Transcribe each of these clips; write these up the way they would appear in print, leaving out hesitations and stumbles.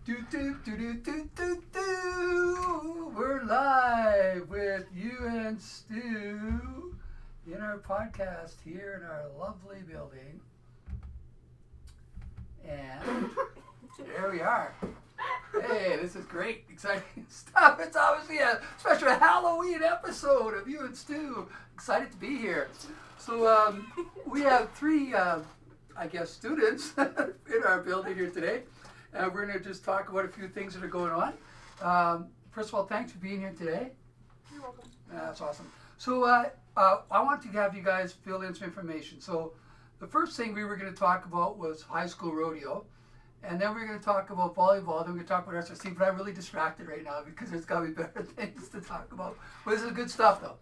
Do, do, do, do, do, do, do. We're live with you and Stu in our podcast here in our lovely building. And there we are. Hey, this is great, exciting stuff. It's obviously a special Halloween episode of You and Stu. Excited to be here. So we have three, students in our building here today. We're going to just talk about a few things that are going on. First of all, thanks for being here today. You're welcome. That's awesome. So I want to have you guys fill in some information. So the first thing we were going to talk about was high school rodeo. And then we're going to talk about volleyball. Then we're going to talk about SRC. But I'm really distracted right now because there's got to be better things to talk about. But this is good stuff, though.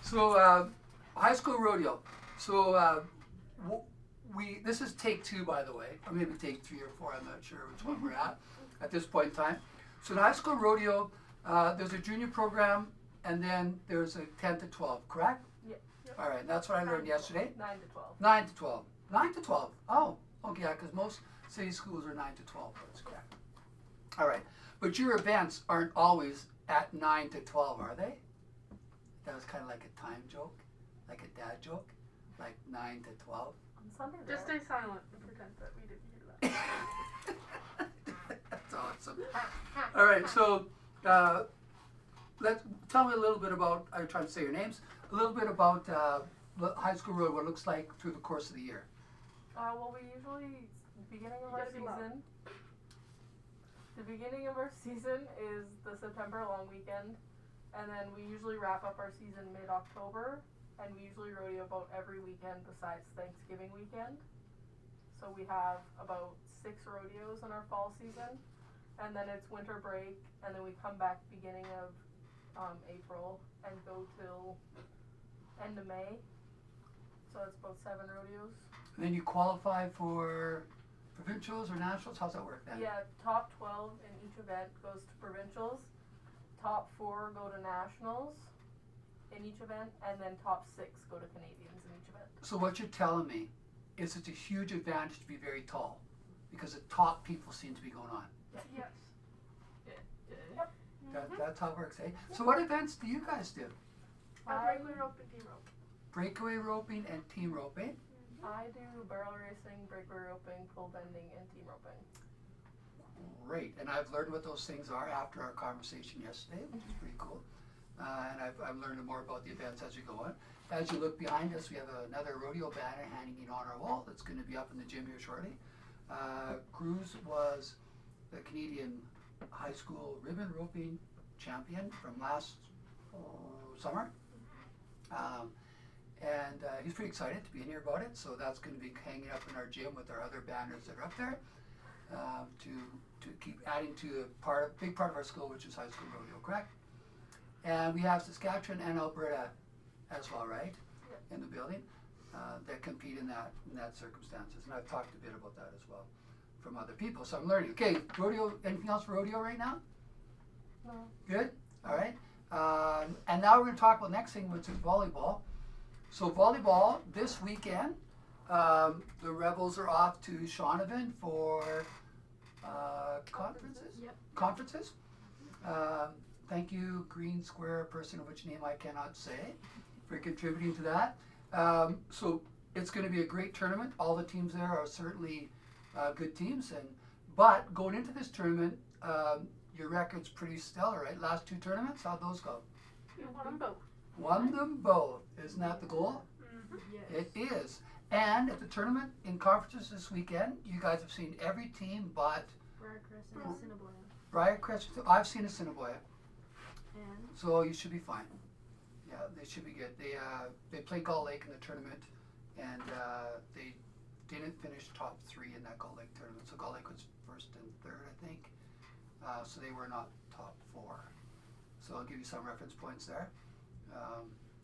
So high school rodeo. So this is take 2, by the way, or maybe take 3 or 4. I'm not sure which one we're at this point in time. So in high school rodeo, there's a junior program, and then there's a 10 to 12, correct? Yep. All right, that's what I learned yesterday. 9 to 12. 9 to 12. 9 to 12. Oh, okay, yeah, because most city schools are 9 to 12. That's correct. All right, but your events aren't always at 9 to 12, are they? That was kind of like a time joke, like a dad joke, like 9 to 12. Just stay silent and pretend that we didn't hear that. That's awesome. All right, so tell me a little bit about, I'm trying to say your names, a little bit about high school road, what it looks like through the course of the year. Well, we usually, the beginning of our season is the September long weekend, and then we usually wrap up our season mid-October, and we usually rodeo about every weekend besides Thanksgiving weekend. So we have about 6 rodeos in our fall season, and then it's winter break, and then we come back beginning of April and go till end of May. So it's about 7 rodeos. And then you qualify for provincials or nationals? How's that work then? Yeah, top 12 in each event goes to provincials, top 4 go to nationals in each event, and then top 6 go to Canadians in each event. So what you're telling me is it's a huge advantage to be very tall because the top people seem to be going on. Yes. That's how it works, eh? So what events do you guys do? Breakaway rope and team rope. Breakaway roping and team roping. I do barrel racing, breakaway roping, pole bending, and team roping. Great, and I've learned what those things are after our conversation yesterday, which is pretty cool. And I've learned more about the events as we go on. As you look behind us, we have another rodeo banner hanging on our wall that's going to be up in the gym here shortly. Cruz was the Canadian high school ribbon roping champion from last summer. And he's pretty excited to be in here about it, so that's going to be hanging up in our gym with our other banners that are up there to keep adding to a big part of our school, which is high school rodeo, correct? And we have Saskatchewan and Alberta as well, right? Yep. In the building that compete in that circumstances. And I've talked a bit about that as well from other people. So I'm learning. Okay, rodeo, anything else for rodeo right now? No. Good? All right. And now we're going to talk about the next thing, which is volleyball. So volleyball this weekend, the Rebels are off to Shaunavon for conferences? Yep. Conferences. Thank you, Green Square person of which name I cannot say, for contributing to that. So it's going to be a great tournament. All the teams there are certainly good teams. But going into this tournament, your record's pretty stellar, right? Last 2 tournaments, how'd those go? You won them both. Won them both. Isn't that the goal? Mm-hmm. Yes. It is. And at the tournament in conferences this weekend, you guys have seen every team but Briarcrest and Assiniboia. Briarcrest. I've seen Assiniboia. And So you should be fine. Yeah, they should be good. They played Gull Lake in the tournament, and they didn't finish top 3 in that Gull Lake tournament. So Gull Lake was 1st and 3rd, I think. So they were not top 4. So I'll give you some reference points there.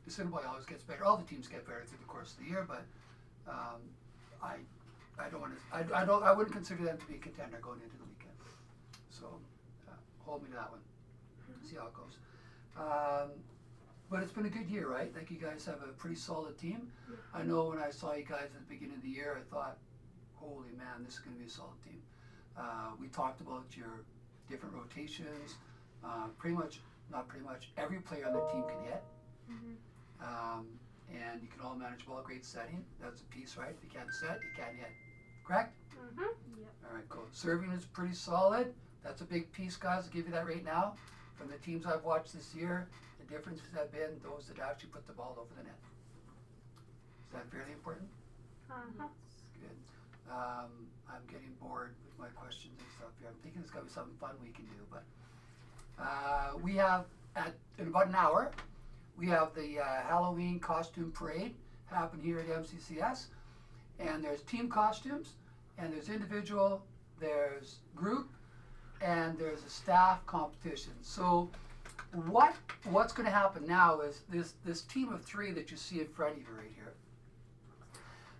Assiniboia always gets better. All the teams get better through the course of the year, but I wouldn't consider them to be a contender going into the weekend. So hold me to that one. See how it goes. But it's been a good year, right? Like you guys have a pretty solid team. Yeah. I know when I saw you guys at the beginning of the year, I thought, holy man, this is going to be a solid team. We talked about your different rotations. Every player on the team can hit. And you can all manage ball, great setting. That's a piece, right? If you can't set, you can't hit. Correct? Mm-hmm. Yep. All right, cool. Serving is pretty solid. That's a big piece, guys. I'll give you that right now. From the teams I've watched this year, the differences have been those that actually put the ball over the net. Is that fairly important? Uh-huh. Good. I'm getting bored with my questions and stuff here. I'm thinking there's got to be something fun we can do, but we have in about an hour, we have the Halloween costume parade happen here at MCCS, and there's team costumes, and there's individual, there's group, and there's a staff competition. So what's going to happen now is this team of 3 that you see in front of you right here.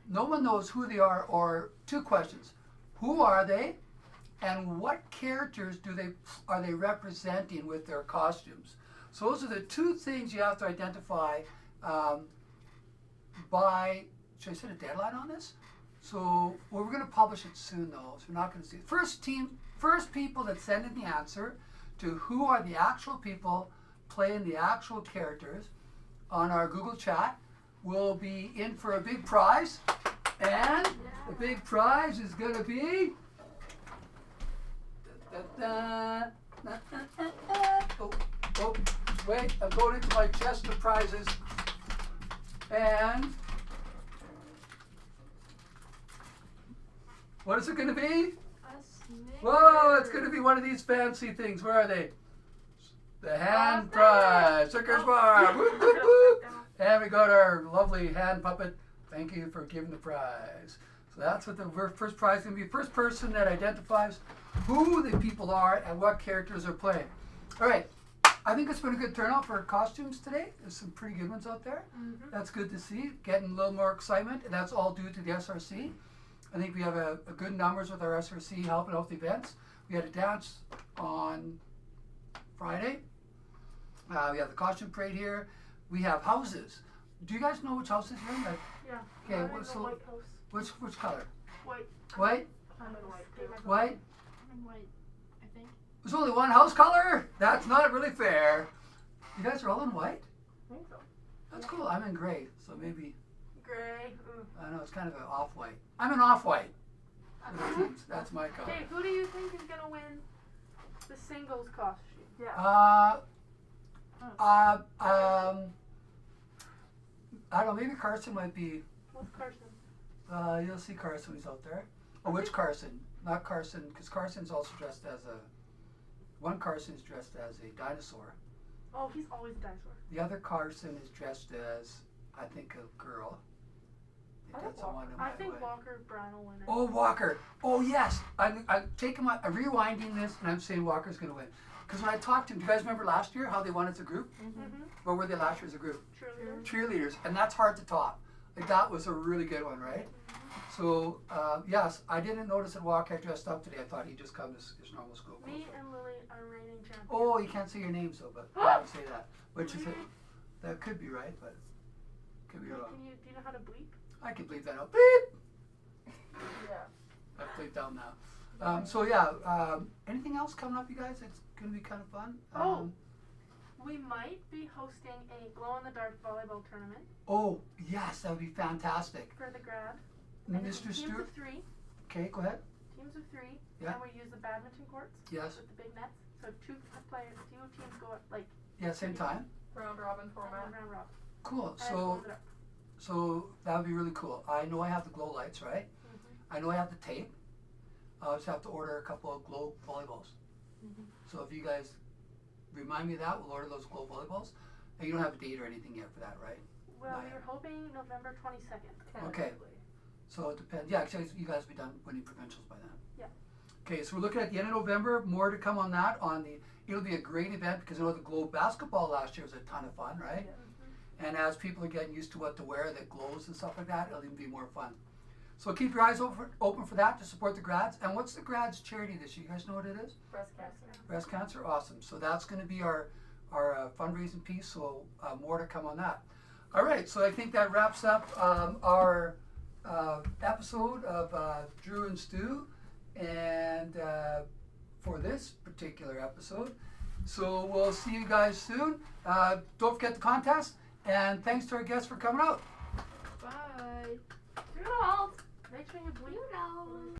No one knows who they are, or 2 questions. Who are they, and what characters are they representing with their costumes? So those are the 2 things you have to identify by, should I set a deadline on this? So we're going to publish it soon though, so we're not going to see it. First people that send in the answer to who are the actual people playing the actual characters on our Google chat will be in for a big prize. And the big prize is going to be oh, wait, I'm going into my chest of prizes. And what is it going to be? A Snickers. Whoa, it's going to be one of these fancy things. Where are they? The hand prize. Snickers bar. Whoop, whoop, whoop. And we got our lovely hand puppet. Thank you for giving the prize. So that's what the first prize is going to be. First person that identifies who the people are and what characters are playing. All right. I think it's been a good turnout for costumes today. There's some pretty good ones out there. Mm-hmm. That's good to see. Getting a little more excitement, and that's all due to the SRC. I think we have a good numbers with our SRC helping out the events. We had a dance on Friday. We have the costume parade here. We have houses. Do you guys know which houses you're in? Yeah. Okay, I'm in the white house. which color? White. White? I'm in white. White? I'm in white, I think. There's only one house color? That's not really fair. You guys are all in white? I think so. That's cool. I'm in gray, so maybe, Gray. I don't know, it's kind of an off-white. I'm an off-white. For the teams. That's my color. Okay, who do you think is gonna win the singles costume? Yeah. I don't know, maybe Carson might be, What's Carson? you'll see Carson, he's out there. Oh, which Carson? Not Carson, because Carson's also dressed as one Carson's dressed as a dinosaur. Oh, he's always a dinosaur. The other Carson is dressed as, I think, a girl. I think that's the one in I my think way. Walker Brown will win it. Oh, Walker. Oh, yes. I'm rewinding this, and I'm saying Walker's going to win. Because when I talked to him, do you guys remember last year how they won as a group? Mm-hmm. What were they last year as a group? Cheerleader. Cheerleaders. And that's hard to top. Like, that was a really good one, right? So, yes, I didn't notice that Walker dressed up today. I thought he'd just come as his normal school clothes. Me and Lily are reigning champions. Oh, you can't say your name, so, but I didn't say that. But you said, that could be right, but could be Okay, wrong. do you know how to bleep? I can bleep that out. Beep! Yeah. I've bleeped down now. So yeah, anything else coming up, you guys? It's going to be kind of fun. We might be hosting a glow-in-the-dark volleyball tournament Oh, yes, that would be fantastic. for the grad. And it's Mr. teams Stewart. of 3. Okay, go ahead. Teams of 3. Yeah. And we use the badminton courts Yes. with the big nets. So 2 players, 2 teams go like Yeah, same time. round robin format. Round robin. Cool. And it's So, glow-in-the-dark. so that would be really cool. I know I have the glow lights, right? I know I have the tape. I'll just have to order a couple of glow volleyballs. So if you guys remind me of that, we'll order those glow volleyballs. And you don't have a date or anything yet for that, right? Well, Not we yet. were hoping November 22nd. Okay. So it depends. Yeah, actually, you guys will be done winning provincials by then. Yeah. Okay, so we're looking at the end of November. More to come on that. It'll be a great event because I know the Globe basketball last year was a ton of fun, right? And as people are getting used to what to wear that glows and stuff like that, it'll even be more fun. So keep your eyes open for that to support the grads. And what's the grads charity this year? You guys know what it is? Breast cancer. Breast cancer, awesome. So that's going to be our fundraising piece. So more to come on that. All right. So I think that wraps up our episode of Drew and Stu, and for this particular episode. So we'll see you guys soon. Don't forget the contest, and thanks to our guests for coming out. Bye. Toodles! Make sure you bleep. Toodles.